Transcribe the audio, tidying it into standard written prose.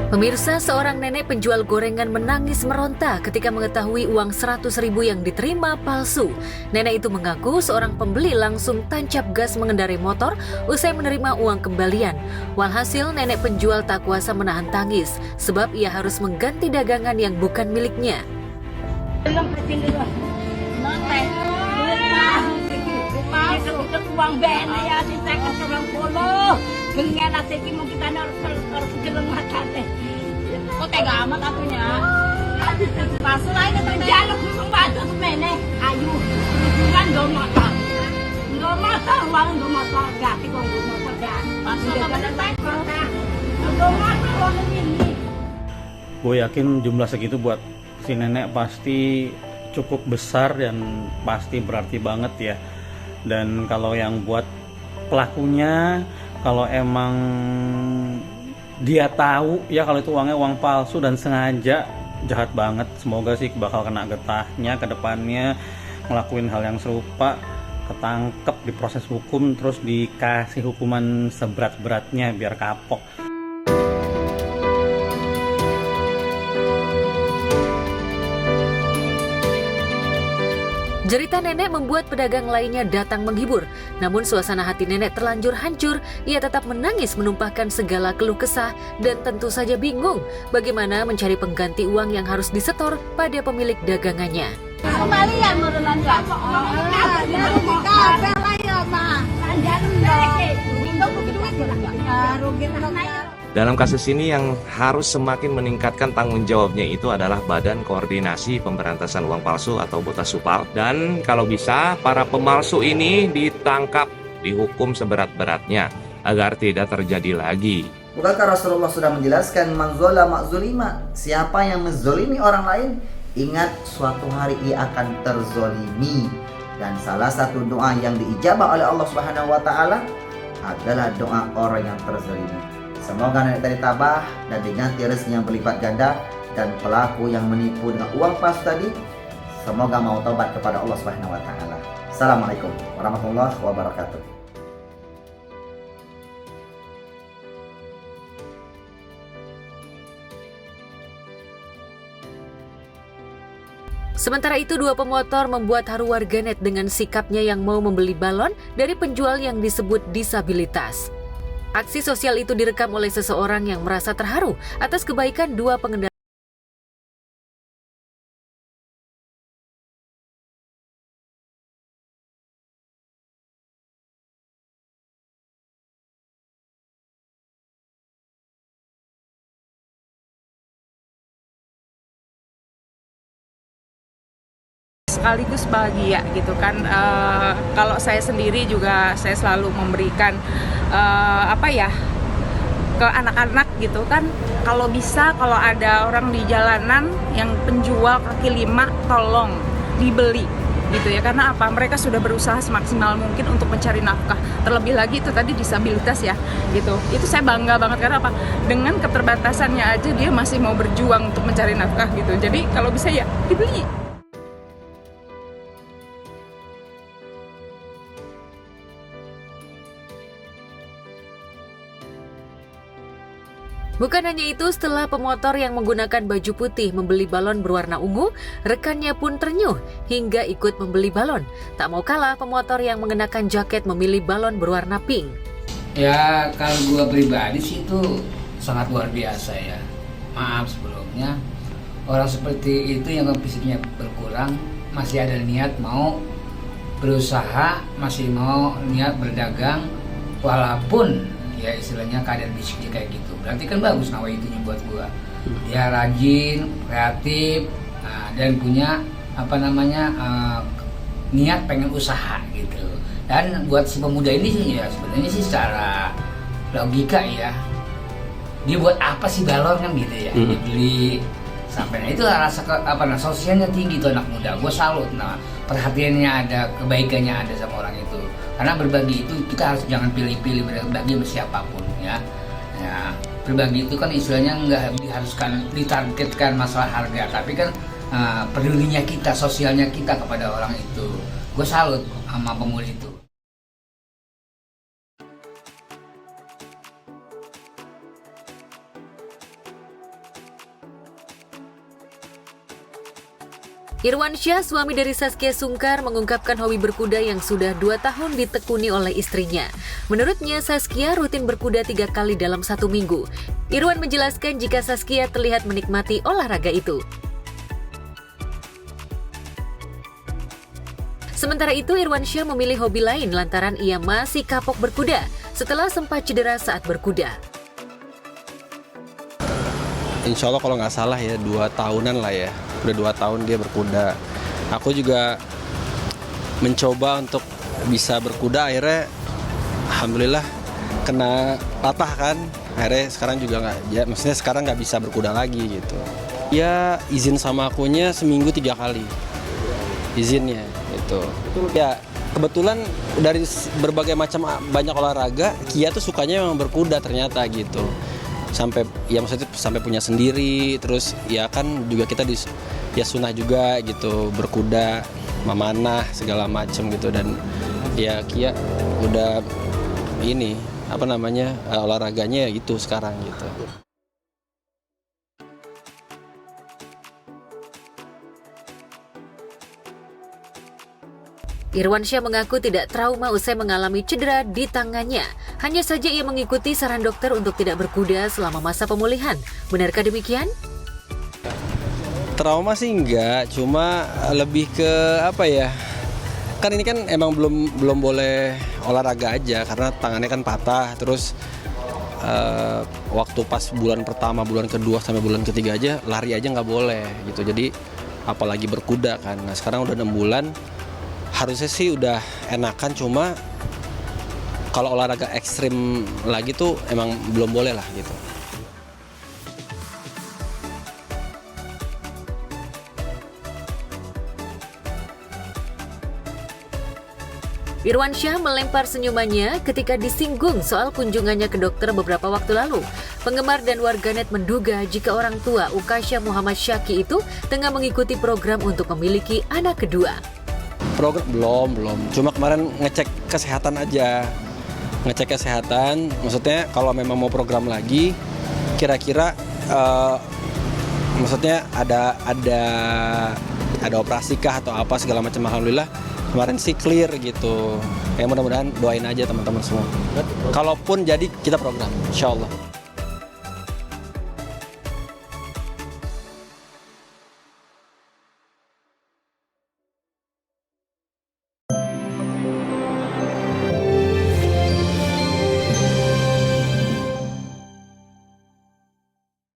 Pemirsa, seorang nenek penjual gorengan menangis meronta ketika mengetahui uang 100.000 yang diterima palsu. Nenek itu mengaku seorang pembeli langsung tancap gas mengendarai motor usai menerima uang kembalian. Walhasil nenek penjual tak kuasa menahan tangis sebab ia harus mengganti dagangan yang bukan miliknya. Uang bene ya si saya orang polo dengan nasi mau kita harus geleng matane kok tega amat akunya pasal lain terjaluk membantu semene ayu kan do mata uang do mata gati kok do mata pasal kapan baik kota do mata uang ini. Gue yakin jumlah segitu buat si nenek pasti cukup besar dan pasti berarti banget ya. Dan kalau yang buat pelakunya, kalau emang dia tahu ya kalau itu uangnya uang palsu dan sengaja, jahat banget. Semoga sih bakal kena getahnya ke depannya, ngelakuin hal yang serupa, ketangkep di proses hukum, terus dikasih hukuman seberat-beratnya biar kapok. Cerita nenek membuat pedagang lainnya datang menghibur. Namun suasana hati nenek terlanjur hancur. Ia tetap menangis menumpahkan segala keluh kesah dan tentu saja bingung bagaimana mencari pengganti uang yang harus disetor pada pemilik dagangannya. Kembalian modelan Dalam kasus ini yang harus semakin meningkatkan tanggung jawabnya itu adalah Badan Koordinasi Pemberantasan Uang Palsu atau Botasupal. Dan kalau bisa para pemalsu ini ditangkap, dihukum seberat-beratnya agar tidak terjadi lagi. Bukankah Rasulullah sudah menjelaskan man zalama zulima, siapa yang menzolimi orang lain, ingat suatu hari ia akan terzolimi. Dan salah satu doa yang diijabah oleh Allah Subhanahu wa taala adalah doa orang yang terzolimi. Semoga nenek tadi tabah dan diganti rezeki yang berlipat ganda, dan pelaku yang menipu dengan uang palsu tadi semoga mau taubat kepada Allah Subhanahu wa taala. Assalamualaikum warahmatullahi wabarakatuh. Sementara itu, dua pemotor membuat haru warganet dengan sikapnya yang mau membeli balon dari penjual yang disebut disabilitas. Aksi sosial itu direkam oleh seseorang yang merasa terharu atas kebaikan dua pengendara. Sekaligus bahagia gitu kan. Kalau saya sendiri juga saya selalu memberikan ke anak-anak gitu kan, kalau bisa kalau ada orang di jalanan yang penjual kaki lima tolong dibeli gitu ya, karena apa, mereka sudah berusaha semaksimal mungkin untuk mencari nafkah, terlebih lagi itu tadi disabilitas ya gitu. Itu saya bangga banget karena apa, dengan keterbatasannya aja dia masih mau berjuang untuk mencari nafkah gitu. Jadi kalau bisa ya dibeli. Bukan hanya itu, setelah pemotor yang menggunakan baju putih membeli balon berwarna ungu, rekannya pun ternyuh hingga ikut membeli balon. Tak mau kalah, pemotor yang mengenakan jaket memilih balon berwarna pink. Ya, kalau gua pribadi sih itu sangat luar biasa ya. Maaf sebelumnya, orang seperti itu yang fisiknya berkurang masih ada niat mau berusaha, masih mau niat berdagang, walaupun ya istilahnya keadaan fisiknya kayak gitu. Berarti kan bagus nawaitunya buat gua. Dia rajin, kreatif, dan punya niat pengen usaha gitu. Dan buat si pemuda ini sih ya sebenarnya sih secara logika ya, dia buat apa sih balon kan gitu ya, dibeli sampai itu rasa sosialnya tinggi tuh anak muda. Gue salut, perhatiannya ada, kebaikannya ada sama orang itu. Karena berbagi itu kita harus jangan pilih-pilih berbagi sama siapapun ya. Berbagi itu kan istilahnya nggak diharuskan ditargetkan masalah harga, tapi kan pedulinya kita, sosialnya kita kepada orang itu. Gue salut sama pemuda itu. Irwansyah, suami dari Saskia Sungkar, mengungkapkan hobi berkuda yang sudah 2 tahun ditekuni oleh istrinya. Menurutnya, Saskia rutin berkuda 3 kali dalam 1 minggu. Irwan menjelaskan jika Saskia terlihat menikmati olahraga itu. Sementara itu, Irwansyah memilih hobi lain lantaran ia masih kapok berkuda setelah sempat cedera saat berkuda. Insya Allah kalau nggak salah ya 2 tahunan lah ya. Udah 2 tahun dia berkuda. Aku juga mencoba untuk bisa berkuda, akhirnya alhamdulillah kena patah kan. Akhirnya sekarang juga nggak, ya maksudnya sekarang nggak bisa berkuda lagi gitu. Ya izin sama akunya seminggu 3 kali izinnya gitu. Ya kebetulan dari berbagai macam banyak olahraga, Kia tuh sukanya memang berkuda ternyata gitu. Sampai ya maksudnya sampai punya sendiri, terus ya kan juga kita ya sunnah juga gitu berkuda, memanah segala macam gitu. Dan ya Kia udah ini apa namanya olahraganya ya gitu sekarang gitu. Irwansyah mengaku tidak trauma usai mengalami cedera di tangannya. Hanya saja ia mengikuti saran dokter untuk tidak berkuda selama masa pemulihan. Benarkah demikian? Trauma sih enggak, cuma lebih ke apa ya? Kan ini kan emang belum boleh olahraga aja karena tangannya kan patah. Terus waktu pas bulan pertama, bulan kedua sampai bulan ketiga aja lari aja nggak boleh gitu. Jadi apalagi berkuda kan. Nah sekarang udah 6 bulan. Harusnya sih udah enakan, cuma kalau olahraga ekstrim lagi tuh emang belum boleh lah gitu. Irwansyah melempar senyumannya ketika disinggung soal kunjungannya ke dokter beberapa waktu lalu. Penggemar dan warganet menduga jika orang tua Ukasha Muhammad Syaki itu tengah mengikuti program untuk memiliki anak kedua. Program belum. Cuma kemarin ngecek kesehatan aja. Ngecek kesehatan, maksudnya kalau memang mau program lagi, kira-kira maksudnya ada operasi kah atau apa segala macam. Alhamdulillah kemarin sih clear gitu. Ya mudah-mudahan doain aja teman-teman semua. Kalaupun jadi kita program, insya Allah.